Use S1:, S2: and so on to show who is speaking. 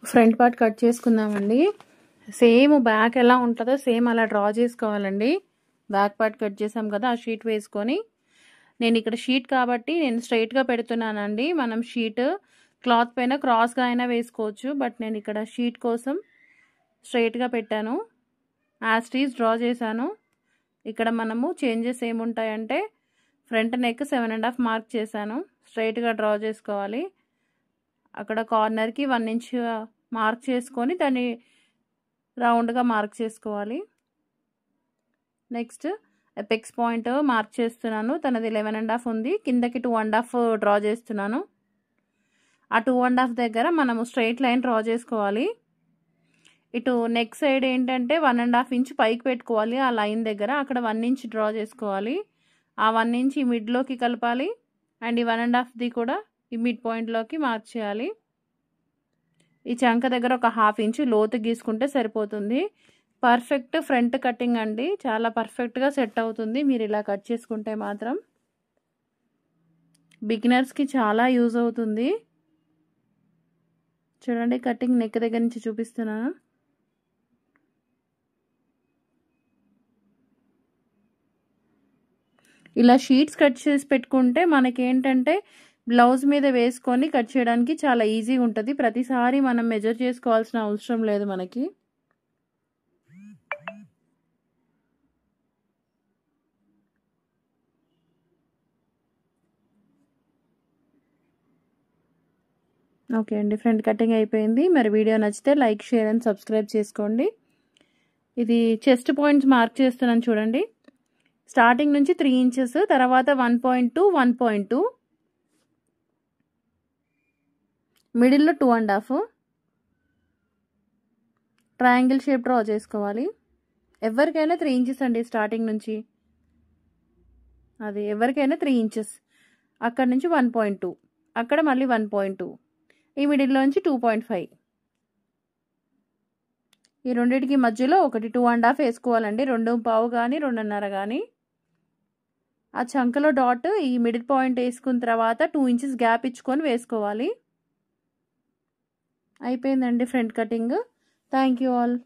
S1: Front part cut చేసుకుందామండి. Same back ఎలా ఉంటుందో సేమ్ అలా డ్రా చేసుకోవాలండి. బ్యాక్ పార్ట్ కట్ చేసాం కదా, ఆ షీట్ వేసుకొని, నేను ఇక్కడ షీట్ కాబట్టి నేను స్ట్రైట్గా పెడుతున్నానండి. మనం షీట్ క్లాత్ పైన క్రాస్గా అయినా వేసుకోవచ్చు, బట్ నేను ఇక్కడ షీట్ కోసం స్ట్రైట్గా పెట్టాను. యాజ్ టీజ్ డ్రా చేశాను. ఇక్కడ మనము చేంజెస్ ఏముంటాయంటే ఫ్రంట్ నెక్ 7.5 మార్క్ చేశాను. స్ట్రైట్గా డ్రా చేసుకోవాలి. అక్కడ కార్నర్కి 1 ఇంచ్ మార్క్ చేసుకొని దాన్ని రౌండ్గా మార్క్ చేసుకోవాలి. నెక్స్ట్ ఎపెక్స్ పాయింట్ మార్క్ చేస్తున్నాను. తనది 11.5 ఉంది. కిందకి 2.5 డ్రా చేస్తున్నాను. ఆ 2.5 దగ్గర మనము స్ట్రైట్ లైన్ డ్రా చేసుకోవాలి. ఇటు నెక్ సైడ్ ఏంటంటే 1.5 ఇంచ్ పైకి పెట్టుకోవాలి. ఆ లైన్ దగ్గర అక్కడ 1 ఇంచ్ డ్రా చేసుకోవాలి. ఆ 1 ఇంచ్ ఈ మిడ్లోకి కలపాలి. అండ్ ఈ 1.5ది కూడా ఈ మిడ్ పాయింట్లోకి మార్క్ చేయాలి. ఈ చంక దగ్గర ఒక 1/2 ఇంచ్ లోతు గీసుకుంటే సరిపోతుంది. పర్ఫెక్ట్ ఫ్రంట్ కటింగ్ అండి. చాలా పర్ఫెక్ట్గా సెట్ అవుతుంది మీరు ఇలా కట్ చేసుకుంటే మాత్రం. బిగినర్స్కి చాలా యూజ్ అవుతుంది. చూడండి, కటింగ్ నెక్ దగ్గర నుంచి చూపిస్తున్నాను. ఇలా షీట్స్ కట్ చేసి పెట్టుకుంటే మనకేంటంటే బ్లౌజ్ మీద వేసుకొని కట్ చేయడానికి చాలా ఈజీగా ఉంటుంది. ప్రతిసారి మనం మెజర్ చేసుకోవాల్సిన అవసరం లేదు మనకి. ఓకే అండి, ఫ్రంట్ కటింగ్ అయిపోయింది. మరి వీడియో నచ్చితే లైక్, షేర్ అండ్ సబ్స్క్రైబ్ చేసుకోండి. ఇది చెస్ట్ పాయింట్స్ మార్క్ చేస్తున్నాను చూడండి. స్టార్టింగ్ నుంచి 3 ఇంచెస్, తర్వాత 1.2, 1.2, మిడిల్లో 2.5 ట్రయాంగిల్ షేప్ డ్రా చేసుకోవాలి. ఎవరికైనా 3 ఇంచెస్ అండి స్టార్టింగ్ నుంచి. అది ఎవరికైనా 3 ఇంచెస్. అక్కడ నుంచి 1.2, అక్కడ మళ్ళీ 1.2, ఈ మిడిల్లోంచి 2.5. ఈ రెండింటికి మధ్యలో ఒకటి 2.5 వేసుకోవాలండి. 2.5 కానీ 2.5 కానీ. ఆ చంకలో డాట్ ఈ మిడిల్ పాయింట్ వేసుకున్న తర్వాత 2 ఇంచెస్ గ్యాప్ ఇచ్చుకొని వేసుకోవాలి. అయిపోయిందండి front cutting. Thank you all.